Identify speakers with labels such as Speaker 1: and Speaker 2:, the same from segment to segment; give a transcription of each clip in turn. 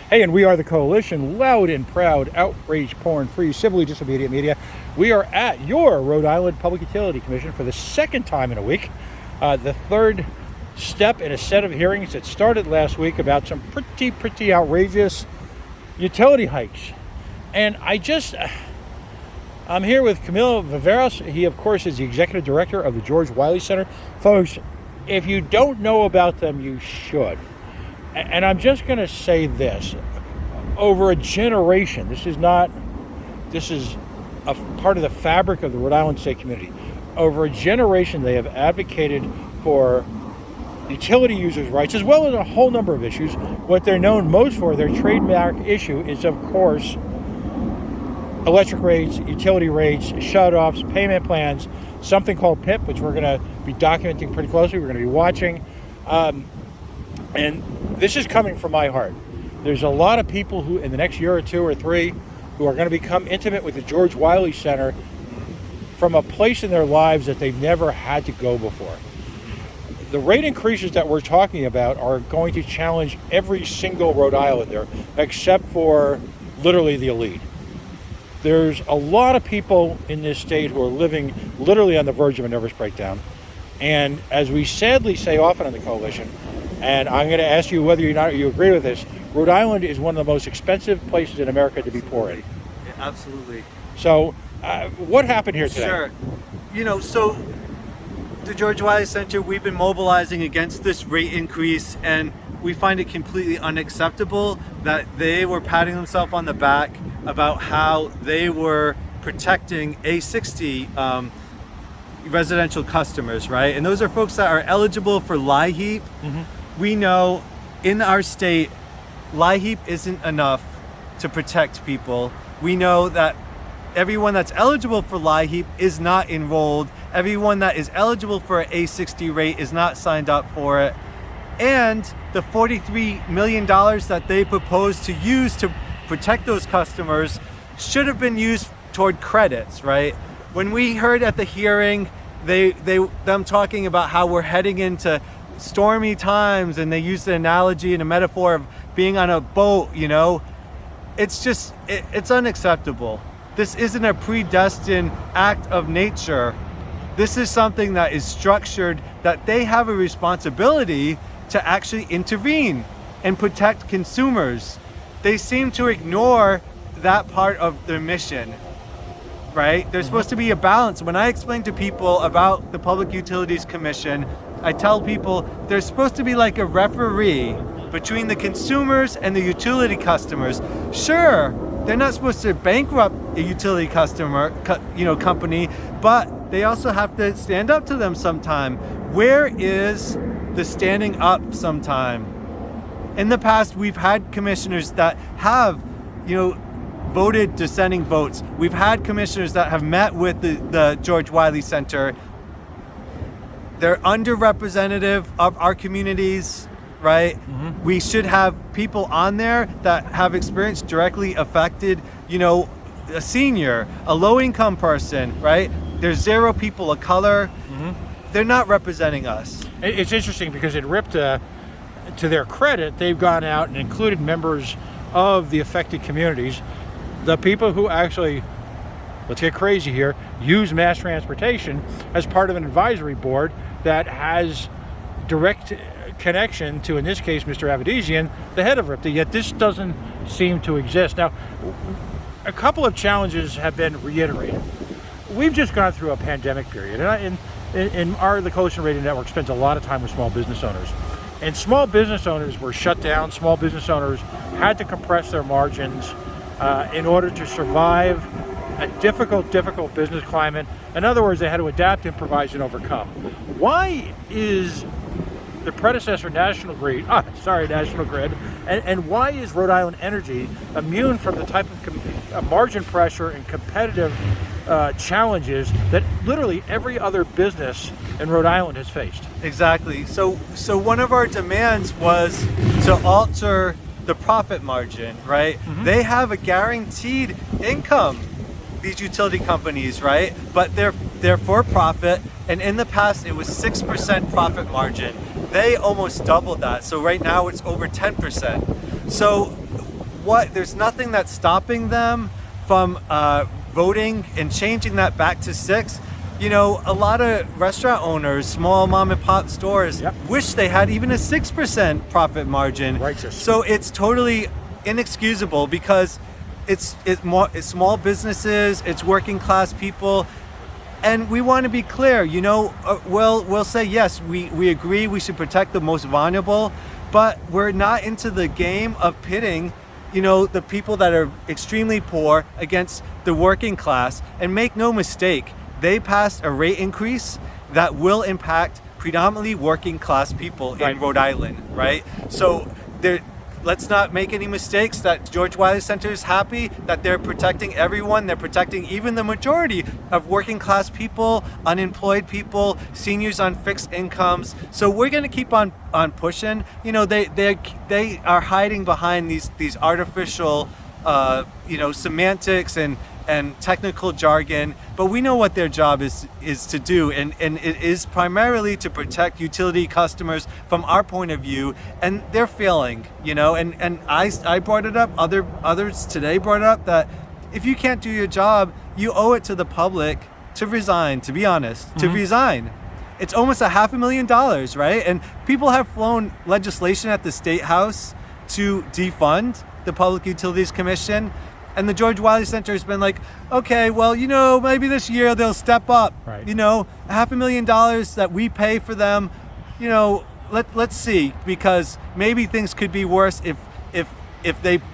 Speaker 1: Hey, and we are the Coalition, loud and proud, outrage, porn-free, civilly disobedient media. We are at your Rhode Island Public Utility Commission for the second time in a week. The third step in a set of hearings that started last week about some pretty outrageous utility hikes. And I'm here with Camilo Viveiros. He, of course, is the executive director of the George Wiley Center. Folks, if you don't know about them, you should. And I'm just going to say this. Over a generation, this is a part of the fabric of the Rhode Island state community. Over a generation, they have advocated for utility users' rights, as well as a whole number of issues. What they're known most for, their trademark issue, is, of course, electric rates, utility rates, shutoffs, payment plans, something called PIP, which we're going to be documenting pretty closely. We're going to be watching. And this is coming from my heart. There's a lot of people who, in the next year or two or three, who are going to become intimate with the George Wiley Center from a place in their lives that they've never had to go before. The rate increases that we're talking about are going to challenge every single Rhode Islander, except for literally the elite. There's a lot of people in this state who are living literally on the verge of a nervous breakdown. And as we sadly say often on the Coalition, and I'm going to ask you whether or not you agree with this, Rhode Island is one of the most expensive places in America to be poor in.
Speaker 2: Yeah, absolutely.
Speaker 1: So what happened here today?
Speaker 2: Sure. So the George Wiley Center, we've been mobilizing against this rate increase, and we find it completely unacceptable that they were patting themselves on the back about how they were protecting A60 residential customers, right? And those are folks that are eligible for LIHEAP. Mm-hmm. We know in our state, LIHEAP isn't enough to protect people. We know that everyone that's eligible for LIHEAP is not enrolled. Everyone that is eligible for an A60 rate is not signed up for it. And the $43 million that they propose to use to protect those customers should have been used toward credits, right? When we heard at the hearing, them talking about how we're heading into stormy times, and they used the analogy and a metaphor of being on a boat, it's unacceptable. This isn't a predestined act of nature. This is something that is structured, that they have a responsibility to actually intervene and protect consumers. They seem to ignore that part of their mission, right? There's supposed to be a balance. When I explain to people about the Public Utilities Commission, I tell people there's supposed to be like a referee between the consumers and the utility customers. Sure, they're not supposed to bankrupt a utility company, but they also have to stand up to them sometime. Where is the standing up sometime? In the past, we've had commissioners that have, voted dissenting votes. We've had commissioners that have met with the George Wiley Center. They're underrepresentative of our communities, right? Mm-hmm. We should have people on there that have experience directly affected, a senior, a low-income person, right? There's zero people of color. Mm-hmm. They're not representing us.
Speaker 1: It's interesting because at RIPTA, to their credit, they've gone out and included members of the affected communities, the people who actually, let's get crazy here, use mass transportation as part of an advisory board that has direct connection to, in this case, Mr. Avedizian, the head of RIPTA, yet this doesn't seem to exist. Now, a couple of challenges have been reiterated. We've just gone through a pandemic period, and the Coalition Radio Network spends a lot of time with small business owners. And small business owners were shut down. Small business owners had to compress their margins in order to survive a difficult business climate. In other words, they had to adapt, improvise, and overcome. Why is the predecessor National Grid, and why is Rhode Island Energy immune from the type of margin pressure and competitive challenges that literally every other business in Rhode Island has faced?
Speaker 2: Exactly. So one of our demands was to alter the profit margin, right? Mm-hmm. They have a guaranteed income, these utility companies, right? But they're for profit, and in the past it was 6% profit margin. They almost doubled that. So right now it's over 10%. So there's nothing that's stopping them from voting and changing that back to 6. You know, a lot of restaurant owners, small mom and pop stores, wish they had even a 6% profit margin.
Speaker 1: Righteous.
Speaker 2: So it's totally inexcusable because it's small businesses, it's working class people. And we want to be clear, you know, we'll say, yes, we agree we should protect the most vulnerable, but we're not into the game of pitting, you know, the people that are extremely poor against the working class. And make no mistake, they passed a rate increase that will impact predominantly working class people in Rhode Island, right? So let's not make any mistakes that George Wiley Center is happy that they're protecting everyone. They're protecting even the majority of working class people, unemployed people, seniors on fixed incomes. So we're going to keep on pushing. You know, they are hiding behind these artificial, you know, semantics and technical jargon, but we know what their job is to do, and it is primarily to protect utility customers from our point of view, and they're failing, you know, and I brought it up, others today brought it up, that if you can't do your job, you owe it to the public to resign, to be honest, to resign. It's almost $500,000, right? And people have flown legislation at the State House to defund the Public Utilities Commission. And the George Wiley Center has been like, okay, well, you know, maybe this year they'll step up.
Speaker 1: Right.
Speaker 2: You know, $500,000 that we pay for them. You know, let's see, because maybe things could be worse if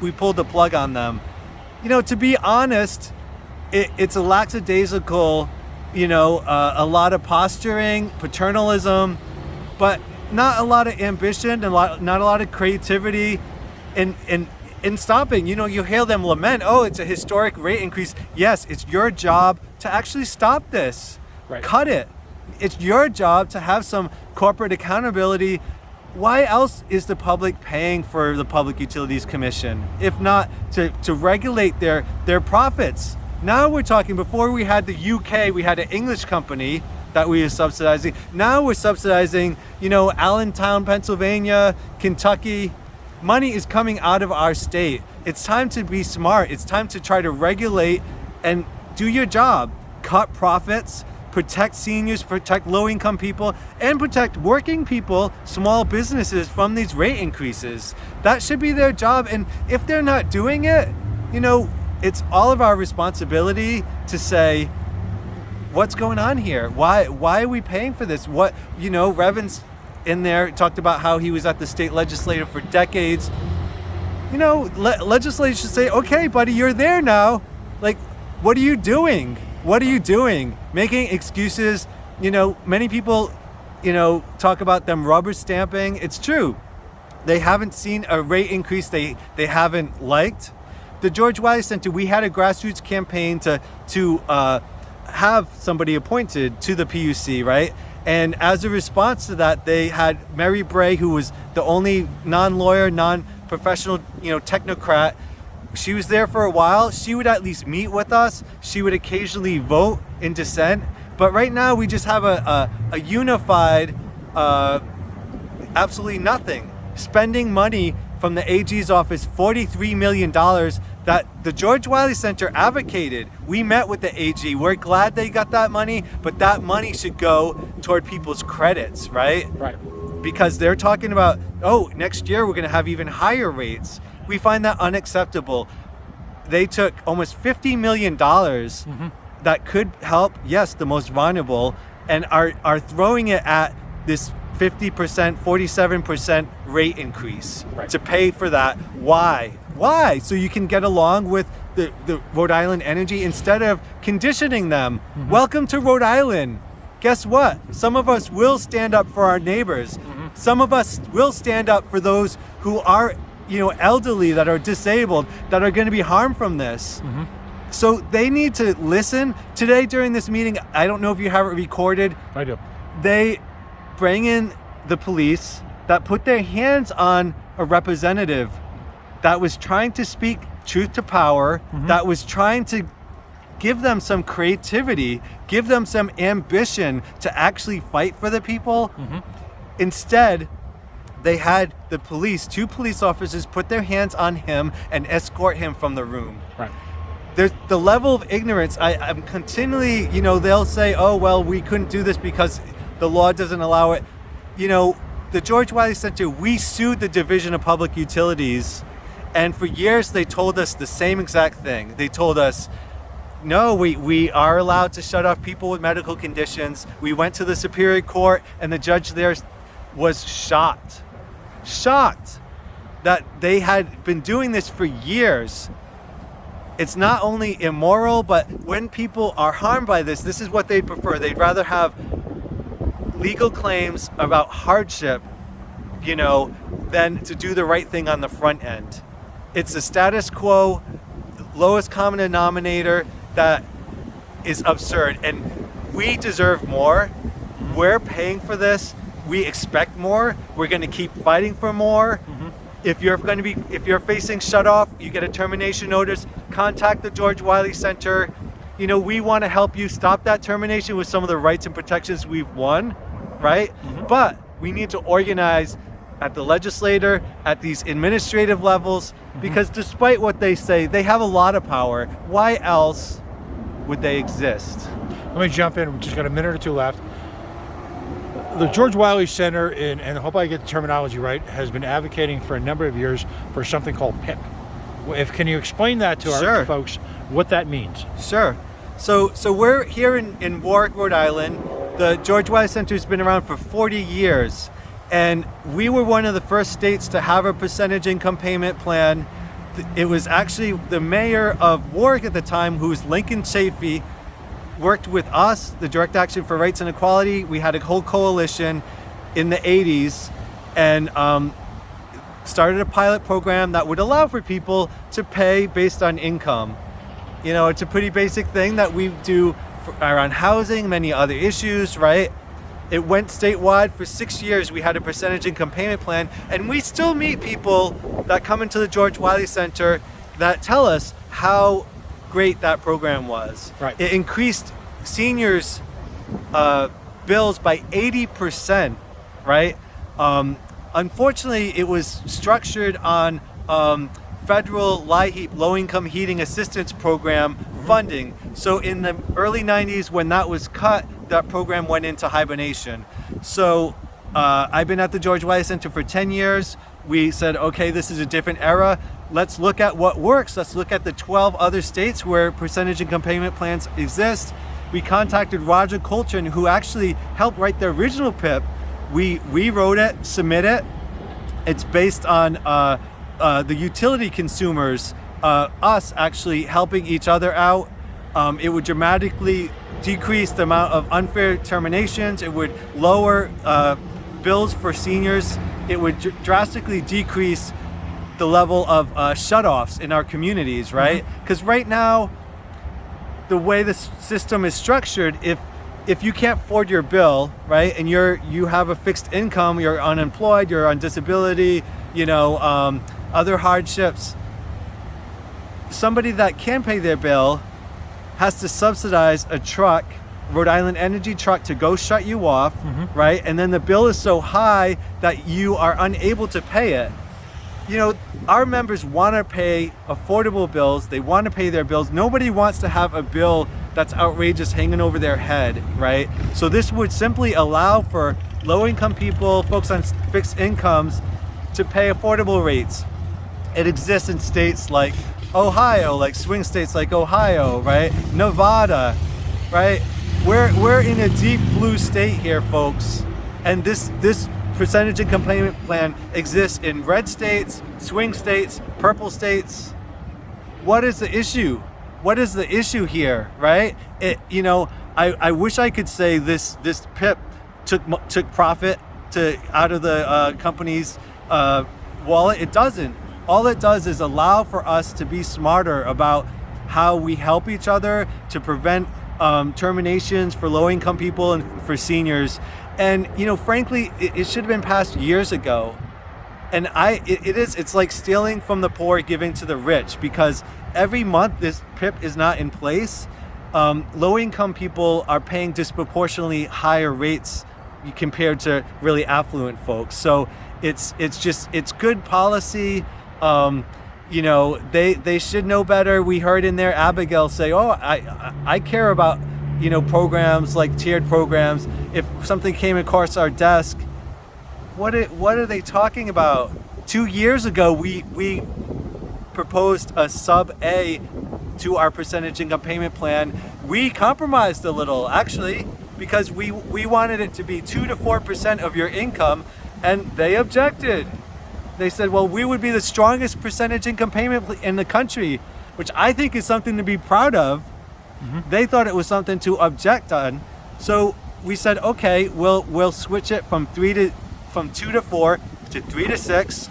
Speaker 2: we pulled the plug on them. You know, to be honest, it's a lackadaisical, you know, a lot of posturing, paternalism, but not a lot of ambition and not a lot of creativity, in stopping. You know, you hear them lament, oh, it's a historic rate increase. Yes, it's your job to actually stop this.
Speaker 1: Right.
Speaker 2: Cut it. It's your job to have some corporate accountability. Why else is the public paying for the Public Utilities Commission, if not to regulate their profits? Now we're talking, before we had the UK, we had an English company that we were subsidizing. Now we're subsidizing, you know, Allentown, Pennsylvania, Kentucky. Money is coming out of our state. It's time to be smart. It's time to try to regulate and do your job. Cut profits, protect seniors, protect low-income people, and protect working people, small businesses from these rate increases. That should be their job. And if they're not doing it, you know, it's all of our responsibility to say, what's going on here? Why are we paying for this? What, you know, Revan's in there talked about how he was at the state legislature for decades. You know, legislators should say, okay, buddy, you're there now. Like, what are you doing? What are you doing? Making excuses. You know, many people, you know, talk about them rubber stamping. It's true. They haven't seen a rate increase they haven't liked. The George Wiley Center, we had a grassroots campaign to have somebody appointed to the PUC, right? And as a response to that, they had Mary Bray, who was the only non-lawyer, non-professional, you know, technocrat. She was there for a while. She would at least meet with us. She would occasionally vote in dissent. But right now, we just have a unified, absolutely nothing. Spending money from the AG's office, $43 million that the George Wiley Center advocated. We met with the AG. We're glad they got that money, but that money should go toward people's credits, right?
Speaker 1: Right.
Speaker 2: Because they're talking about, oh, next year we're going to have even higher rates. We find that unacceptable. They took almost $50 million that could help, yes, the most vulnerable, and are throwing it at this 50%, 47% rate increase to pay for that. Why? So you can get along with the Rhode Island Energy instead of conditioning them. Welcome to Rhode Island. Guess what? Some of us will stand up for our neighbors. Some of us will stand up for those who are, you know, elderly, that are disabled, that are going to be harmed from this. So they need to listen. Today during this meeting, I don't know if you have it recorded.
Speaker 1: I do.
Speaker 2: They bring in the police that put their hands on a representative that was trying to speak truth to power, that was trying to give them some creativity, give them some ambition to actually fight for the people. Instead, they had the police, 2 police officers, put their hands on him and escort him from the room.
Speaker 1: Right.
Speaker 2: There's the level of ignorance. I'm continually, they'll say, oh, well, we couldn't do this because the law doesn't allow it. The George Wiley Center, we sued the Division of Public Utilities, and for years they told us the same exact thing. They told us, no, we are allowed to shut off people with medical conditions. We went to the Superior Court, and the judge there was shocked that they had been doing this for years. It's not only immoral, but when people are harmed by this, this is what they'd prefer. They'd rather have legal claims about hardship, than to do the right thing on the front end. It's the status quo, lowest common denominator that is absurd, and we deserve more. We're paying for this. We expect more. We're going to keep fighting for more. If you're facing shut off, you get a termination notice, contact the George Wiley Center. We want to help you stop that termination with some of the rights and protections we've won, right? But we need to organize at the legislature, at these administrative levels, because despite what they say, they have a lot of power. Why else would they exist?
Speaker 1: Let me jump in. We've just got a minute or two left. The George Wiley Center, and I hope I get the terminology right, has been advocating for a number of years for something called PIP. Can you explain that to our folks, what that means?
Speaker 2: Sure. So we're here in Warwick, Rhode Island. The George Wiley Center has been around for 40 years, and we were one of the first states to have a percentage income payment plan. It was actually the mayor of Warwick at the time, who was Lincoln Chafee, worked with us, the Direct Action for Rights and Equality. We had a whole coalition in the 80s and started a pilot program that would allow for people to pay based on income. It's a pretty basic thing that we do around housing, many other issues, right? It went statewide for 6 years. We had a percentage income payment plan, and we still meet people that come into the George Wiley Center that tell us how great that program was.
Speaker 1: Right.
Speaker 2: It increased seniors' bills by 80%, right? Unfortunately, it was structured on federal LIHEAP, low-income heating assistance program funding. So in the early 90s, when that was cut, that program went into hibernation. So I've been at the George Wiley Center for 10 years. We said, okay, this is a different era. Let's look at what works. Let's look at the 12 other states where percentage income payment plans exist. We contacted Roger Coltrane, who actually helped write the original PIP. We rewrote it, submit it. It's based on the utility consumers, us actually helping each other out. It would dramatically decrease the amount of unfair terminations. It would lower bills for seniors. It would drastically decrease the level of shutoffs in our communities, right? Because right now, the way the system is structured, if you can't afford your bill, right, and you have a fixed income, you're unemployed, you're on disability, other hardships, somebody that can pay their bill has to subsidize a truck, Rhode Island Energy truck, to go shut you off, right? And then the bill is so high that you are unable to pay it. Our members want to pay affordable bills. They want to pay their bills. Nobody wants to have a bill that's outrageous hanging over their head, right? So this would simply allow for low-income people, folks on fixed incomes, to pay affordable rates. It exists in states like Ohio, like swing states like Ohio, right? Nevada, right? We're in a deep blue state here, folks, and this percentage income payment plan exists in red states, swing states, purple states. What is the issue? What is the issue here, right? I wish I could say this PIP took profit out of the company's wallet. It doesn't. All it does is allow for us to be smarter about how we help each other to prevent terminations for low-income people and for seniors. And frankly, it should have been passed years ago. And it's like stealing from the poor, giving to the rich, because every month this PIP is not in place. Low-income people are paying disproportionately higher rates compared to really affluent folks. So It's good policy. You know, they should know better. We heard in there Abigail say, "Oh, I care about, you know, programs like tiered programs. If something came across our desk, what are they talking about?" 2 years ago, we proposed a sub A to our percentage income payment plan. We compromised a little, actually, because we wanted it to be 2 to 4% of your income, and they objected. They said, well, we would be the strongest percentage income payment in the country, which I think is something to be proud of. Mm-hmm. They thought it was something to object on. So we said, okay, we'll switch it from 2 to 4 to 3 to 6.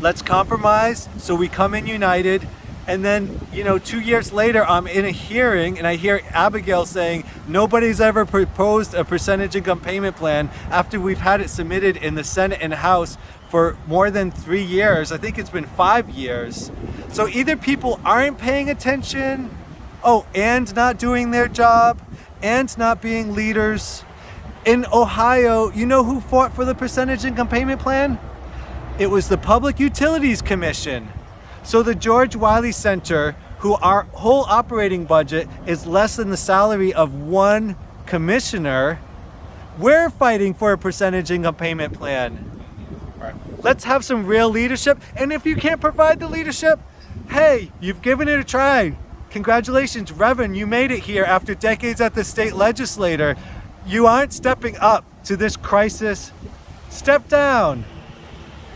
Speaker 2: Let's compromise. So we come in united. And then, you know, 2 years later, I'm in a hearing and I hear Abigail saying nobody's ever proposed a percentage income payment plan after we've had it submitted in the Senate and House for more than 3 years. I think it's been 5 years. So either people aren't paying attention, and not doing their job, and not being leaders. In Ohio, you know who fought for the percentage income payment plan? It was the Public Utilities Commission. So the George Wiley Center, who our whole operating budget is less than the salary of one commissioner, we're fighting for a percentage income payment plan. Right. Let's have some real leadership. And if you can't provide the leadership, hey, you've given it a try. Congratulations, Reverend, you made it here after decades at the state legislature. You aren't stepping up to this crisis. Step down.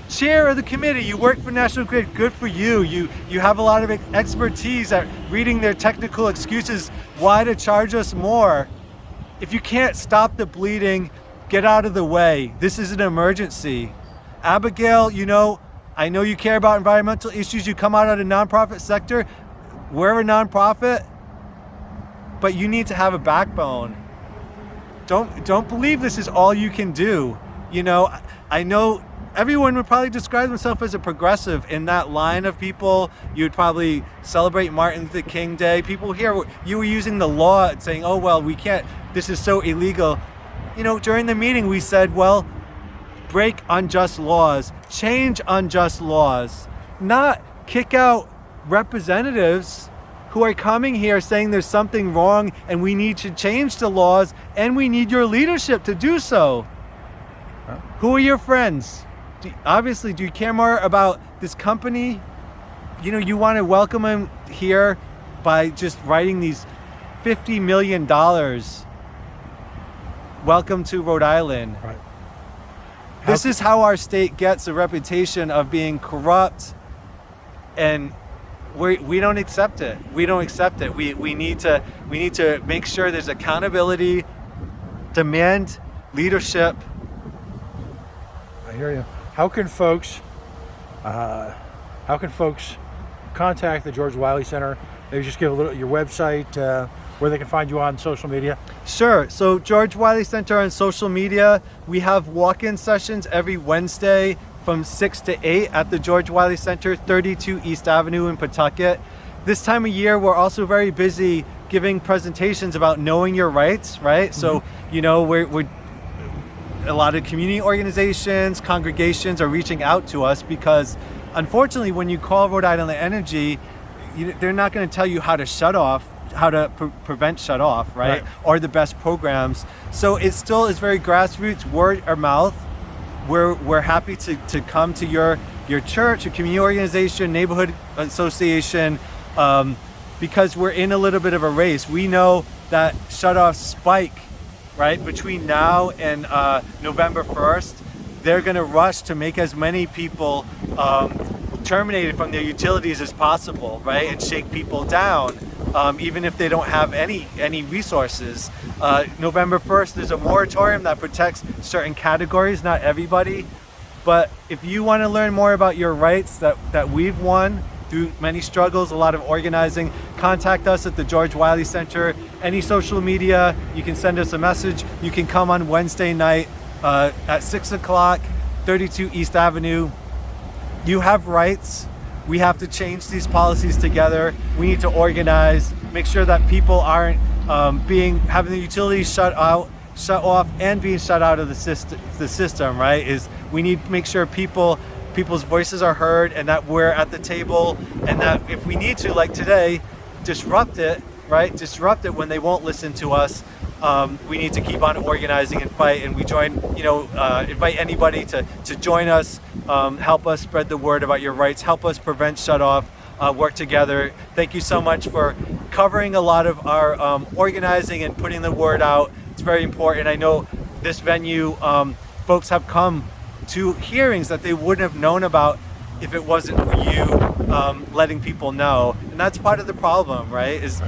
Speaker 2: Chair of the committee, you work for National Grid, good for you. You have a lot of expertise at reading their technical excuses why to charge us more. If you can't stop the bleeding, get out of the way. This is an emergency. Abigail, you know, I know you care about environmental issues. You come out of the nonprofit sector. We're a nonprofit, but you need to have a backbone. Don't believe this is all you can do. You know, I know everyone would probably describe themselves as a progressive in that line of people. You would probably celebrate Martin Luther King Day. People here, you were using the law and saying, oh, well, we can't, this is so illegal. You know, during the meeting, we said, well, break unjust laws, change unjust laws, not kick out representatives who are coming here saying there's something wrong and we need to change the laws and we need your leadership to do so. Who are your friends? Obviously, do you care more about this company? You know, you want to welcome them here by just writing these $50 million. Welcome to Rhode Island. Right. This is how our state gets a reputation of being corrupt, and we don't accept it. We don't accept it. We need to make sure there's accountability, demand leadership.
Speaker 1: I hear you. How can folks contact the George Wiley Center? Maybe just give a little your website, where they can find you on social media.
Speaker 2: Sure. So George Wiley Center on social media. We have walk-in sessions every Wednesday from 6 to 8 at the George Wiley Center, 32 East Avenue in Pawtucket. This time of year, we're also very busy giving presentations about knowing your rights, right? Mm-hmm. So, you know, we're a lot of community organizations, congregations are reaching out to us because, unfortunately, when you call Rhode Island Energy, they're not going to tell you how to shut off, how to prevent shut off, right? Or the best programs. So it still is very grassroots, word or mouth. We're happy to come to your church, your community organization, neighborhood association, because we're in a little bit of a race. We know that shut-offs spike, right? Between now and November 1st, they're going to rush to make as many people terminated from their utilities as possible, right? And shake people down, even if they don't have any resources. November 1st, there's a moratorium that protects certain categories, not everybody. But if you want to learn more about your rights that we've won through many struggles, a lot of organizing, contact us at the George Wiley Center. Any social media, you can send us a message. You can come on Wednesday night at 6 o'clock, 32 East Avenue. You have rights. We have to change these policies together. We need to organize, make sure that people aren't having the utilities shut shut off and being shut out of the system, right? Is we need to make sure people's voices are heard, and that we're at the table, and that if we need to, like today, disrupt it, right? Disrupt it when they won't listen to us. We need to keep on organizing and fight, and we join, invite anybody to join us, help us spread the word about your rights, help us prevent shut-off, work together. Thank you so much for covering a lot of our organizing and putting the word out. It's very important. I know this venue, folks have come to hearings that they wouldn't have known about if it wasn't for you letting people know. And that's part of the problem, right? Is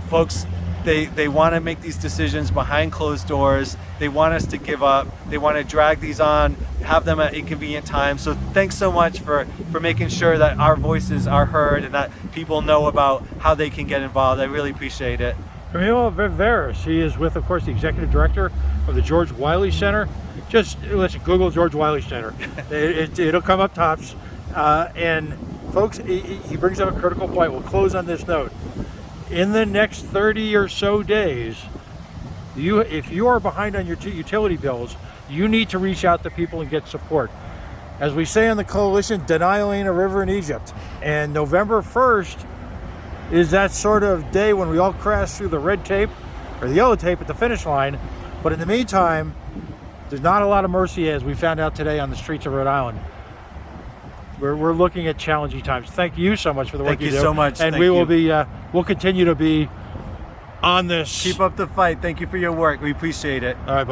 Speaker 2: folks, they want to make these decisions behind closed doors. They want us to give up. They want to drag these on, have them at inconvenient times. So thanks so much for making sure that our voices are heard and that people know about how they can get involved. I really appreciate it.
Speaker 1: Camilo Viveiros, he is with, of course, the executive director of the George Wiley Center. Just let's Google George Wiley Center. It'll come up tops. And folks, he brings up a critical point. We'll close on this note. In the next 30 or so days, if you are behind on your utility bills, you need to reach out to people and get support. As we say on the coalition, denial ain't a river in Egypt. And November 1st is that sort of day when we all crash through the red tape or the yellow tape at the finish line. But in the meantime, there's not a lot of mercy, as we found out today on the streets of Rhode Island. We're looking at challenging times. Thank you so much for the work you do.
Speaker 2: Thank you so much.
Speaker 1: And we'll continue to be on this.
Speaker 2: Keep up the fight. Thank you for your work. We appreciate it.
Speaker 1: All right.